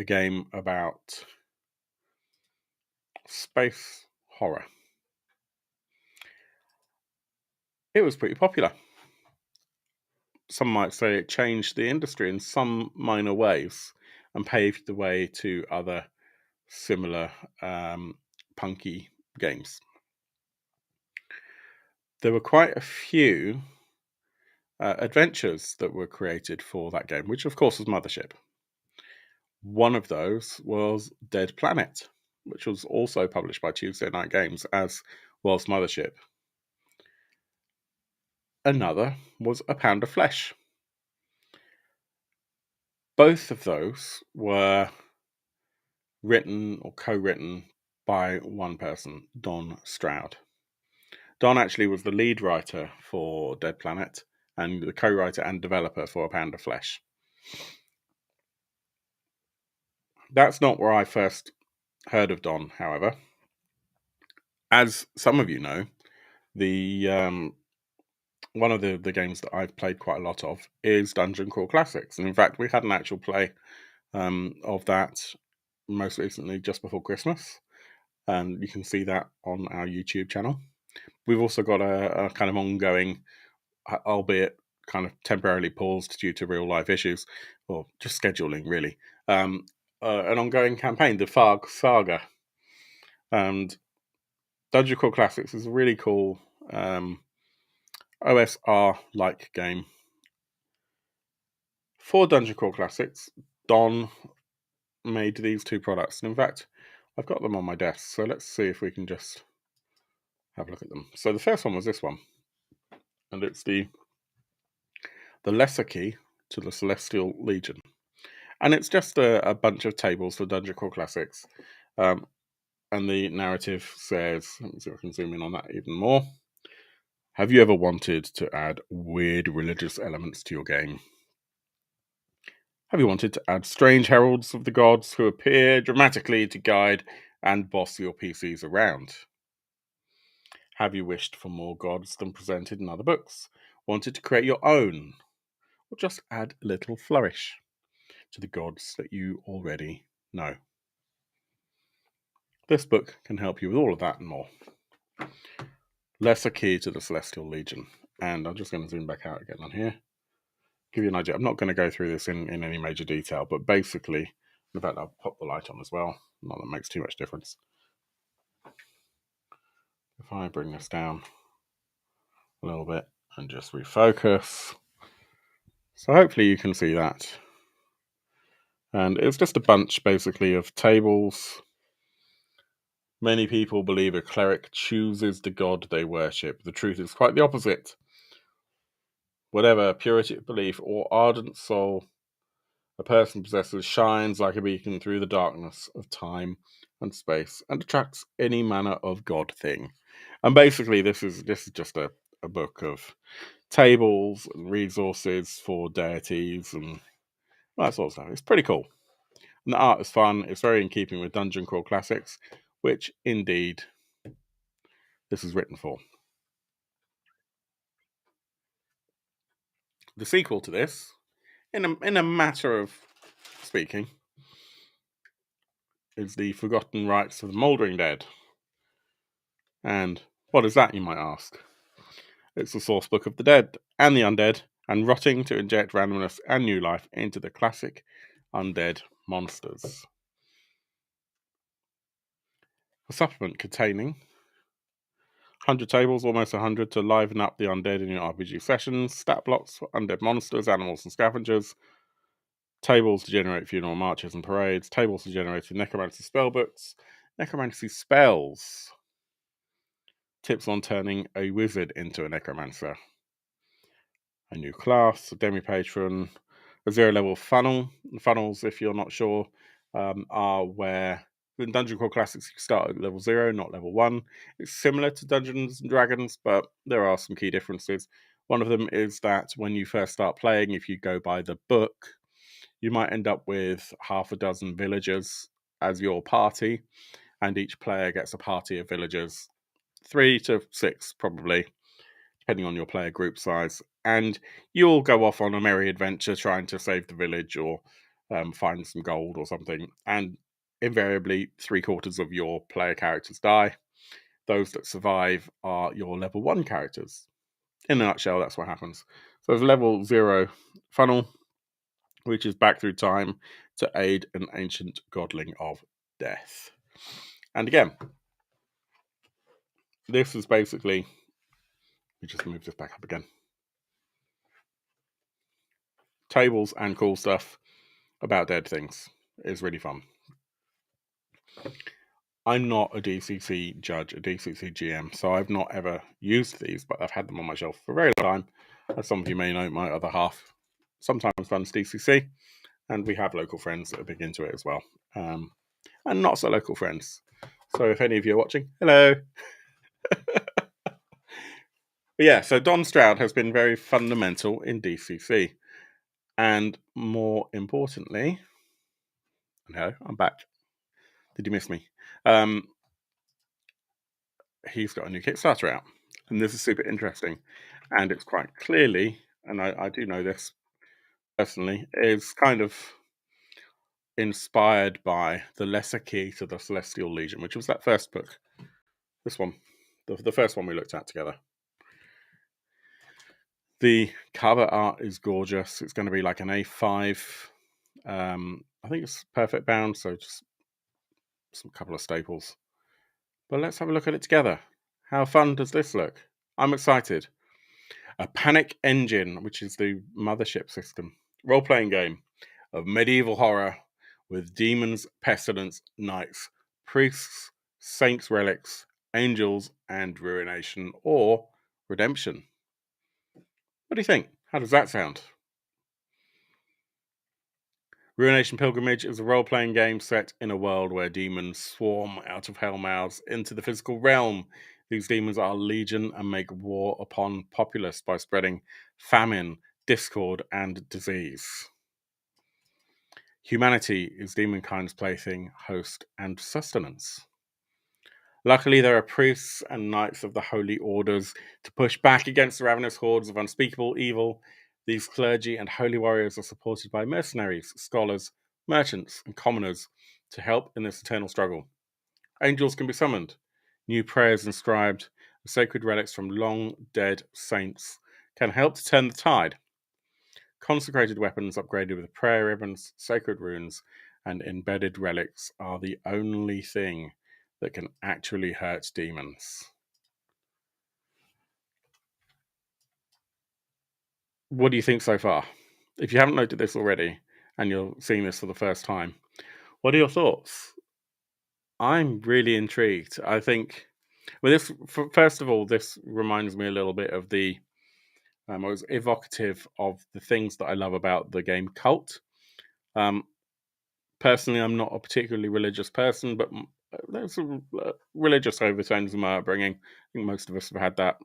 game about space horror. It was pretty popular. Some might say it changed the industry in some minor ways and paved the way to other similar punky games. There were quite a few adventures that were created for that game, which of course was Mothership. One of those was Dead Planet, which was also published by Tuesday Night Games, as was Mothership. Another was A Pound of Flesh. Both of those were written or co-written by one person, Donn Stroud. Donn actually was the lead writer for Dead Planet and the co-writer and developer for A Pound of Flesh. That's not where I first heard of Donn, however. As some of you know, the one of the games that I've played quite a lot of is Dungeon Crawl Classics. And in fact, we had an actual play of that most recently just before Christmas. And you can see that on our YouTube channel. We've also got a kind of ongoing, albeit kind of temporarily paused due to real life issues, or just scheduling really, an ongoing campaign, the Farg Saga. And Dungeon Crawl Classics is a really cool OSR-like game. For Dungeon Crawl Classics, Donn made these two products. And in fact, I've got them on my desk, so let's see if we can just have a look at them. So the first one was this one, and it's the Lesser Key to the Celestial Legion. And it's just a bunch of tables for Dungeon Crawl Classics. And the narrative says, let me see if I can zoom in on that even more. Have you ever wanted to add weird religious elements to your game? Have you wanted to add strange heralds of the gods who appear dramatically to guide and boss your PCs around? Have you wished for more gods than presented in other books? Wanted to create your own? Or just add a little flourish to the gods that you already know? This book can help you with all of that and more. Lesser Key to the Celestial Legion. And I'm just going to zoom back out again on here. Give you an idea. I'm not going to go through this in any major detail, but basically, in fact, I'll pop the light on as well. Not that it makes too much difference. If I bring this down a little bit and just refocus. So hopefully you can see that. And it's just a bunch, basically, of tables. Many people believe a cleric chooses the god they worship. The truth is quite the opposite. Whatever purity of belief or ardent soul a person possesses shines like a beacon through the darkness of time and space and attracts any manner of god thing. And basically, this is just a book of tables and resources for deities and that sort of stuff. It's pretty cool. And the art is fun. It's very in keeping with Dungeon Crawl Classics, which indeed this is written for. The sequel to this, in a matter of speaking, is The Forgotten Rites of the Mouldering Dead. And what is that, you might ask? It's the source book of the dead and the undead, and rotting to inject randomness and new life into the classic undead monsters. A supplement containing 100 tables, almost 100, to liven up the undead in your RPG sessions, stat blocks for undead monsters, animals, and scavengers, tables to generate funeral marches and parades, tables to generate necromancy spellbooks, necromancy spells, tips on turning a wizard into a necromancer, a new class, a demi-patron, a zero-level funnel. Funnels, if you're not sure, are where in Dungeon Crawl Classics you start at level 0, not level 1. It's similar to Dungeons and Dragons, but there are some key differences. One of them is that when you first start playing, if you go by the book, you might end up with half a dozen villagers as your party, and each player gets a party of villagers, 3 to 6 probably, depending on your player group size. And you'll go off on a merry adventure trying to save the village or find some gold or something. And invariably, 3/4 of your player characters die. Those that survive are your level 1 characters. In a nutshell, that's what happens. So there's a level 0 funnel, which is back through time to aid an ancient godling of death. And again, this is basically... Let me just move this back up again. Tables and cool stuff about dead things is really fun. I'm not a DCC judge, a DCC GM, so I've not ever used these, but I've had them on my shelf for a very long time. As some of you may know, my other half sometimes runs DCC, and we have local friends that are big into it as well, and not so local friends. So if any of you are watching, hello. But yeah, so Donn Stroud has been very fundamental in DCC, and more importantly, no, I'm back. Did you miss me? He's got a new Kickstarter out, and this is super interesting, and it's quite clearly, and I do know this personally, is kind of inspired by the Lesser Key to the Celestial Legion, which was that first book. This one, the first one we looked at together. The cover art is gorgeous. It's going to be like an A5. I think it's perfect bound, so just some couple of staples. But let's have a look at it together. How fun does this look? I'm excited. A Panic Engine, which is the mothership system, role-playing game of medieval horror with demons, pestilence, knights, priests, saints, relics, angels, and ruination or redemption. What do you think? How does that sound? Ruination Pilgrimage is a role-playing game set in a world where demons swarm out of hell mouths into the physical realm. These demons are legion and make war upon populace by spreading famine, discord, and disease. Humanity is demonkind's plaything, host, and sustenance. Luckily, there are priests and knights of the holy orders to push back against the ravenous hordes of unspeakable evil. These clergy and holy warriors are supported by mercenaries, scholars, merchants, and commoners to help in this eternal struggle. Angels can be summoned. New prayers inscribed, sacred relics from long dead saints can help to turn the tide. Consecrated weapons upgraded with prayer ribbons, sacred runes, and embedded relics are the only thing that can actually hurt demons. What do you think so far? If you haven't noted this already and you're seeing this for the first time, what are your thoughts? I'm really intrigued. I think, well, this first of all, this reminds me a little bit of the. It was evocative of the things that I love about the game Cult. Personally, I'm not a particularly religious person, but there's some religious overtones in my upbringing. I think most of us have had that.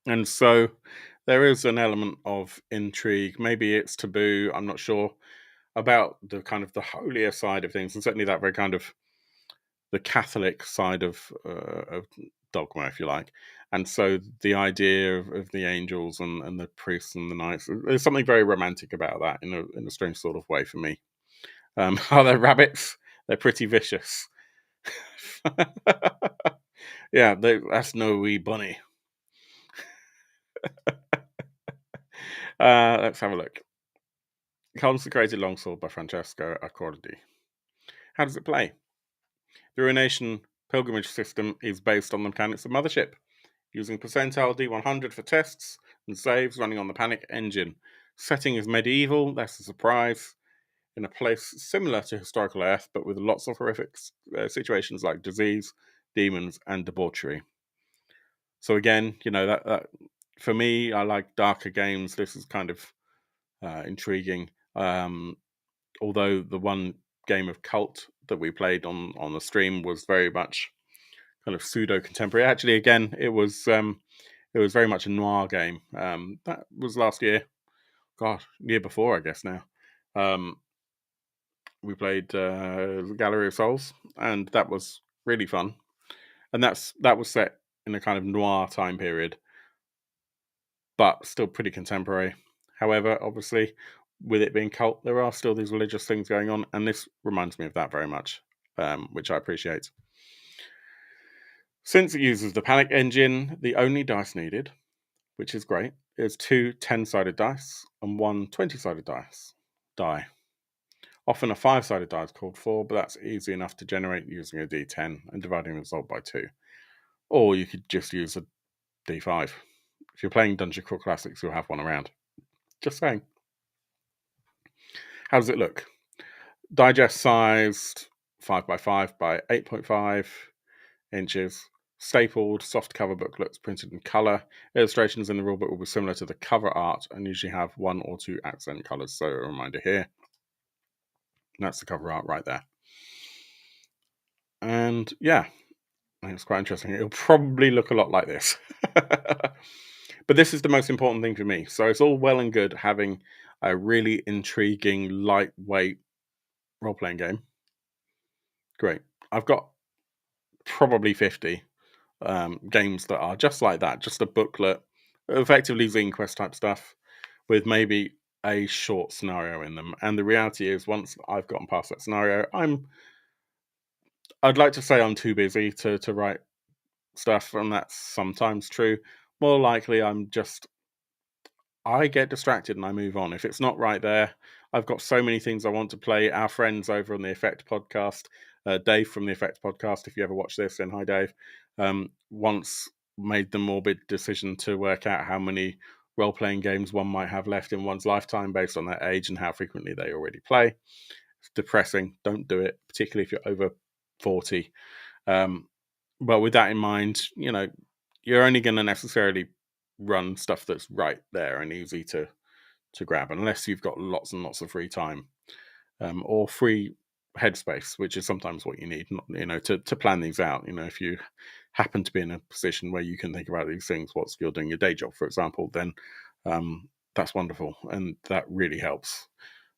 And so there is an element of intrigue. Maybe it's taboo, I'm not sure, about the kind of the holier side of things, and certainly that very kind of the Catholic side of dogma, if you like. And so the idea of the angels and the priests and the knights, there's something very romantic about that in a strange sort of way for me. Are there rabbits? They're pretty vicious. Yeah, that's no wee bunny. Let's have a look. Consecrated Longsword by Francesco Accordi. How does it play? The Ruination pilgrimage system is based on the mechanics of Mothership, using percentile D100 for tests and saves running on the Panic engine. Setting is medieval, that's a surprise, in a place similar to historical Earth, but with lots of horrific situations like disease, demons, and debauchery. So again, that for me, I like darker games. This is kind of intriguing. Although the one game of Cult that we played on the stream was very much kind of pseudo contemporary. Actually, again, it was very much a noir game. That was last year. God, year before, I guess now. We played Gallery of Souls, and that was really fun. And that was set in a kind of noir time period, but still pretty contemporary. However, obviously, with it being Cult, there are still these religious things going on, and this reminds me of that very much, which I appreciate. Since it uses the Panic engine, the only dice needed, which is great, is 2 10-sided dice and 1 20-sided die. Often a 5-sided die is called for, but that's easy enough to generate using a D10 and dividing the result by 2. Or you could just use a D5. If you're playing Dungeon Crawl Classics, you'll have one around. Just saying. How does it look? Digest sized 5x5 by 8.5 inches. Stapled soft cover booklets printed in colour. Illustrations in the rulebook will be similar to the cover art and usually have 1 or 2 accent colours. So a reminder here. That's the cover art right there. And yeah, I think it's quite interesting. It'll probably look a lot like this. But this is the most important thing for me. So it's all well and good having a really intriguing, lightweight role-playing game. Great. I've got probably 50 games that are just like that, just a booklet, effectively Zine Quest type stuff, with maybe a short scenario in them. And the reality is, once I've gotten past that scenario, I'd like to say I'm too busy to write stuff, and that's sometimes true. More likely, I get distracted and I move on. If it's not right there, I've got so many things I want to play. Our friends over on the Effect podcast, Dave from the Effect podcast, if you ever watch this, then hi Dave, once made the morbid decision to work out how many role-playing games one might have left in one's lifetime based on their age and how frequently they already play. It's depressing. Don't do it, particularly if you're over 40. But with that in mind, you're only going to necessarily run stuff that's right there and easy to grab, unless you've got lots and lots of free time, or free headspace, which is sometimes what you need, to plan these out. If you happen to be in a position where you can think about these things whilst you're doing your day job, for example, then that's wonderful, and that really helps,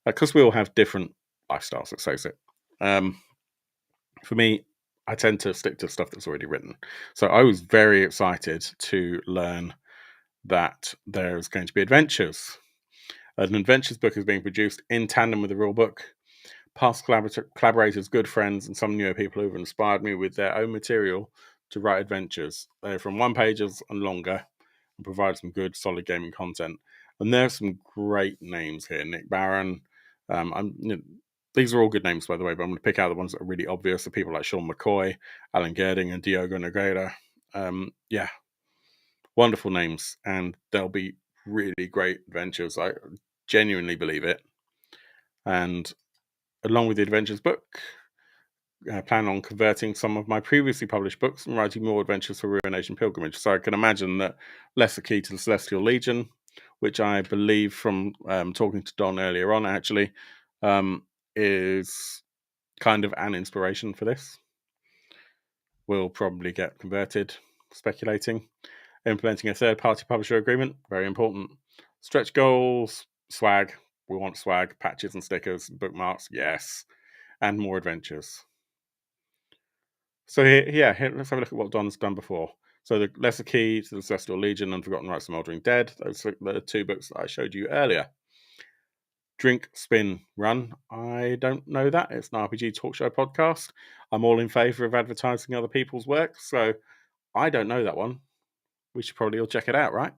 because we all have different lifestyles, let's face it. For me, I tend to stick to stuff that's already written. So I was very excited to learn that there's going to be adventures. An adventures book is being produced in tandem with the rule book, Past collaborators, good friends, and some newer people who've inspired me with their own material to write adventures. They're from one pages and longer and provide some good, solid gaming content. And there's some great names here. Nick Barron. These are all good names, by the way, but I'm going to pick out the ones that are really obvious. The people like Sean McCoy, Alan Gerding, and Diogo Nogueira. Yeah, wonderful names, and they'll be really great adventures. I genuinely believe it. And along with the adventures book, I plan on converting some of my previously published books and writing more adventures for Ruination Pilgrimage. So I can imagine that Lesser Key to the Celestial Legion, which I believe from talking to Donn earlier on, actually, is kind of an inspiration for this. Will probably get converted, speculating. Implementing a third-party publisher agreement, very important. Stretch goals, swag. We want swag, patches and stickers, bookmarks, yes. And more adventures. So here, let's have a look at what Donn's done before. So the Lesser Key to the Celestial Legion and Forgotten Rites of Mouldering Dead. Those are the two books that I showed you earlier. Drink, Spin, Run. I don't know that. It's an RPG talk show podcast. I'm all in favour of advertising other people's work, so I don't know that one. We should probably all check it out, right?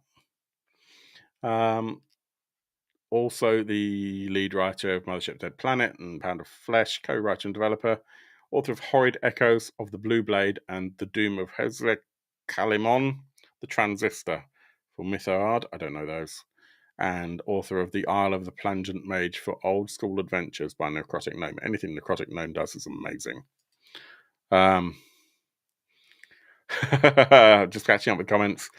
Also, the lead writer of Mothership Dead Planet and Pound of Flesh, co-writer and developer, author of Horrid Echoes of the Blue Blade and The Doom of Hezle Kalimon, The Transistor for Mythard. I don't know those. And author of The Isle of the Plangent Mage for Old School Adventures by Necrotic Gnome. Anything Necrotic Gnome does is amazing. Just catching up with comments.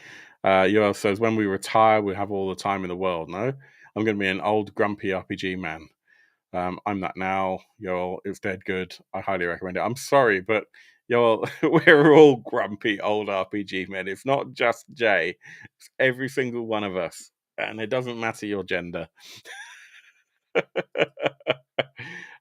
Yoel says, when we retire, we have all the time in the world. No, I'm going to be an old, grumpy RPG man. I'm that now. Yoel, it's dead good. I highly recommend it. I'm sorry, but Yoel, we're all grumpy old RPG men. It's not just Jay. It's every single one of us. And it doesn't matter your gender.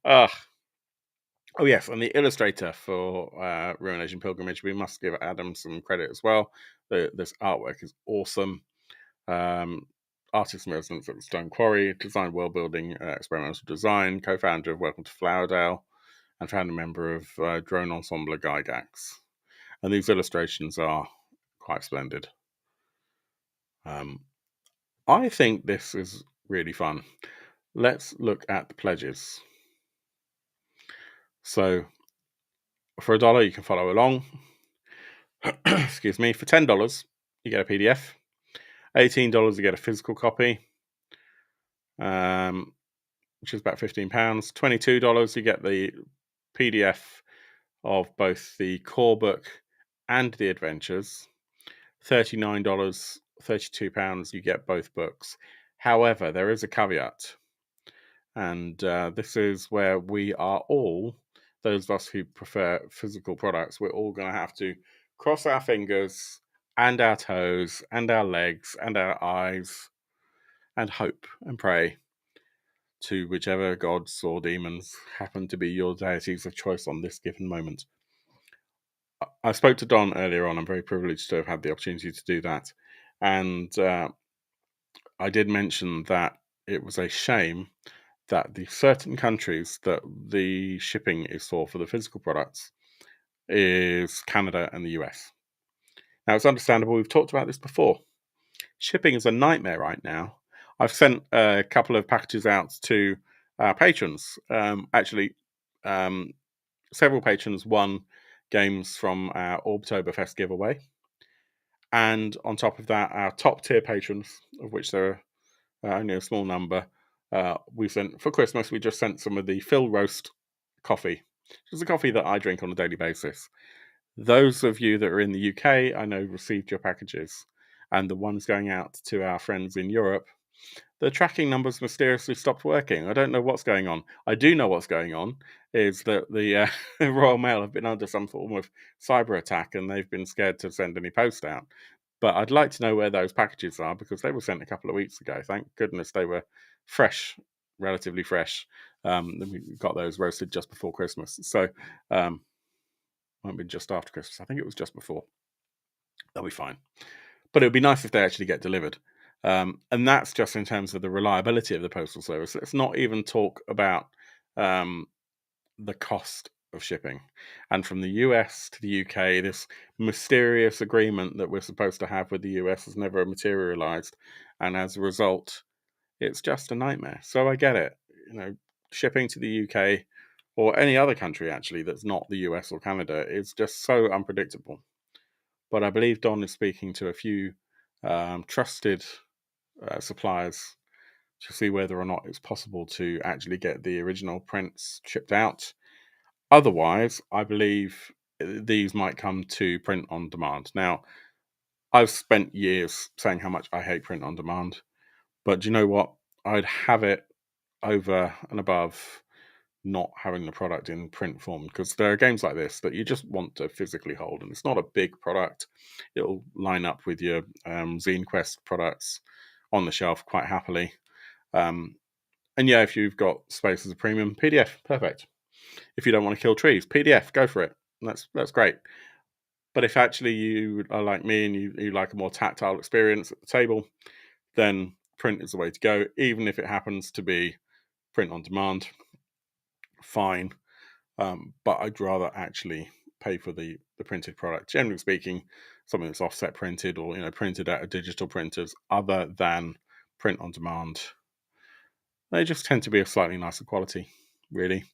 Oh, yes, and the illustrator for Ruination Pilgrimage, we must give Adam some credit as well. This artwork is awesome. Artist in residence at the Stone Quarry, design world building, experimental design, co-founder of Welcome to Flowerdale, and founding member of Drone Ensemble Gygax. And these illustrations are quite splendid. I think this is really fun. Let's look at the pledges. So, for $1, you can follow along. Excuse me. For $10, you get a PDF. $18, you get a physical copy, which is about £15. $22, you get the PDF of both the core book and the adventures. $39, £32, you get both books. However, there is a caveat. And this is where we are all, those of us who prefer physical products, we're all going to have to cross our fingers and our toes and our legs and our eyes and hope and pray to whichever gods or demons happen to be your deities of choice on this given moment. I spoke to Donn earlier on. I'm very privileged to have had the opportunity to do that. And I did mention that it was a shame that the certain countries that the shipping is for the physical products is Canada and the US. Now, it's understandable. We've talked about this before. Shipping is a nightmare right now. I've sent a couple of packages out to our patrons. Several patrons won games from our Orbtoberfest giveaway. And on top of that, our top tier patrons, of which there are only a small number, we sent for Christmas. We just sent some of the Phil Roast coffee, which is a coffee that I drink on a daily basis. Those of you that are in the UK, I know, received your packages, and the ones going out to our friends in Europe, the tracking numbers mysteriously stopped working. I don't know what's going on. I do know what's going on is that the Royal Mail have been under some form of cyber attack, and they've been scared to send any post out. But I'd like to know where those packages are, because they were sent a couple of weeks ago. Thank goodness they were fresh, relatively fresh. We got those roasted just before Christmas. So, won't be just after Christmas. I think it was just before. They'll be fine. But it would be nice if they actually get delivered. And that's just in terms of the reliability of the postal service. Let's not even talk about the cost of shipping. And from the US to the UK, this mysterious agreement that we're supposed to have with the US has never materialized. And as a result, it's just a nightmare. So I get it. Shipping to the UK or any other country actually that's not the US or Canada is just so unpredictable. But I believe Donn is speaking to a few trusted suppliers to see whether or not it's possible to actually get the original prints shipped out. Otherwise, I believe these might come to print on demand. Now, I've spent years saying how much I hate print on demand, but do you know what? I'd have it over and above not having the product in print form, because there are games like this that you just want to physically hold, and it's not a big product. It'll line up with your Zine Quest products on the shelf quite happily. And yeah, if you've got space as a premium, PDF, perfect. If you don't want to kill trees, PDF, go for it. That's great. But if actually you are like me and you like a more tactile experience at the table, then print is the way to go. Even if it happens to be print on demand, fine. But I'd rather actually pay for the printed product. Generally speaking, something that's offset printed or printed out of digital printers, other than print on demand, they just tend to be of slightly nicer quality, really.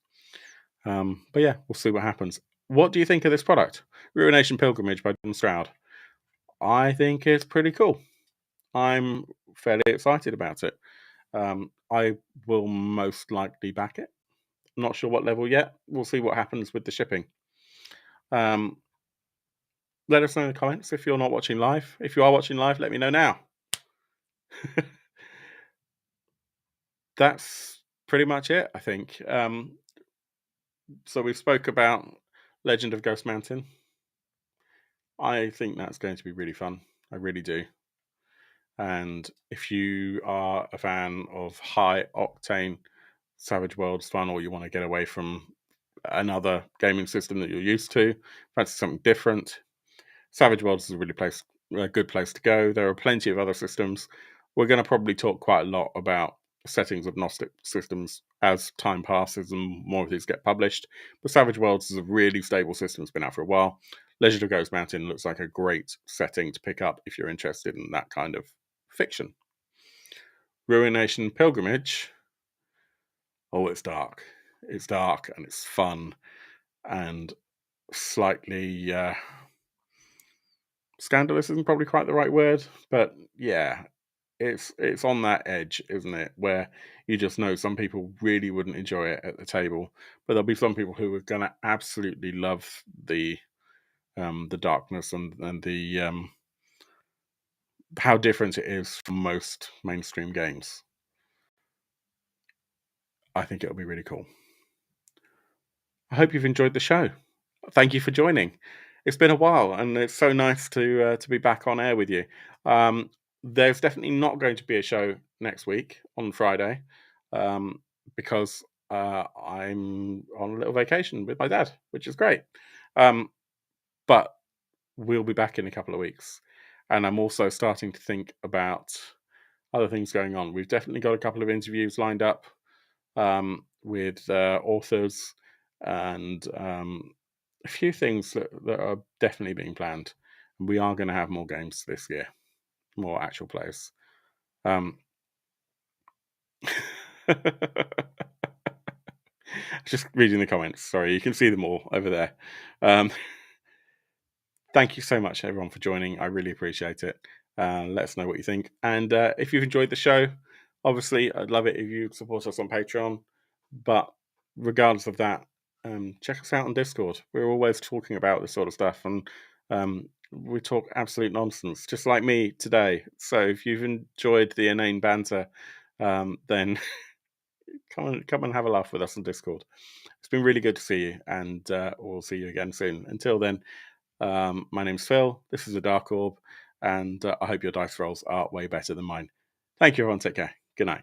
But yeah, we'll see what happens. What do you think of this product? Ruination Pilgrimage by Donn Stroud. I think it's pretty cool. I'm fairly excited about it. I will most likely back it. Not sure what level yet. We'll see what happens with the shipping. Let us know in the comments if you're not watching live. If you are watching live, let me know now. That's pretty much it, I think. So we spoke about Legend of Ghost Mountain. I think that's going to be really fun. I really do. And if you are a fan of high octane Savage Worlds fun, or you want to get away from another gaming system that you're used to, fancy something different, Savage Worlds is a good place to go. There are plenty of other systems. We're going to probably talk quite a lot about settings agnostic systems as time passes and more of these get published. But Savage Worlds is a really stable system. It's been out for a while. Legend of Ghost Mountain looks like a great setting to pick up if you're interested in that kind of fiction. Ruination Pilgrimage. Oh, it's dark. It's dark and it's fun and slightly scandalous isn't probably quite the right word, but yeah, it's on that edge, isn't it? Where you just know some people really wouldn't enjoy it at the table, but there'll be some people who are gonna absolutely love the darkness and the how different it is from most mainstream games. I think it'll be really cool. I hope you've enjoyed the show. Thank you for joining. It's been a while, and it's so nice to be back on air with you. There's definitely not going to be a show next week on Friday because I'm on a little vacation with my dad, which is great. But we'll be back in a couple of weeks, and I'm also starting to think about other things going on. We've definitely got a couple of interviews lined up with authors and a few things that are definitely being planned. We are going to have more games this year, more actual plays. Just reading the comments. Sorry, you can see them all over there. Thank you so much, everyone, for joining. I really appreciate it. Let us know what you think. And if you've enjoyed the show, obviously, I'd love it if you support us on Patreon. But regardless of that, check us out on Discord. We're always talking about this sort of stuff, and we talk absolute nonsense, just like me today. So if you've enjoyed the inane banter, then come and have a laugh with us on Discord. It's been really good to see you, and we'll see you again soon. Until then, my name's Phil. This is a Dark Orb, and I hope your dice rolls are way better than mine. Thank you, everyone. Take care. Good night.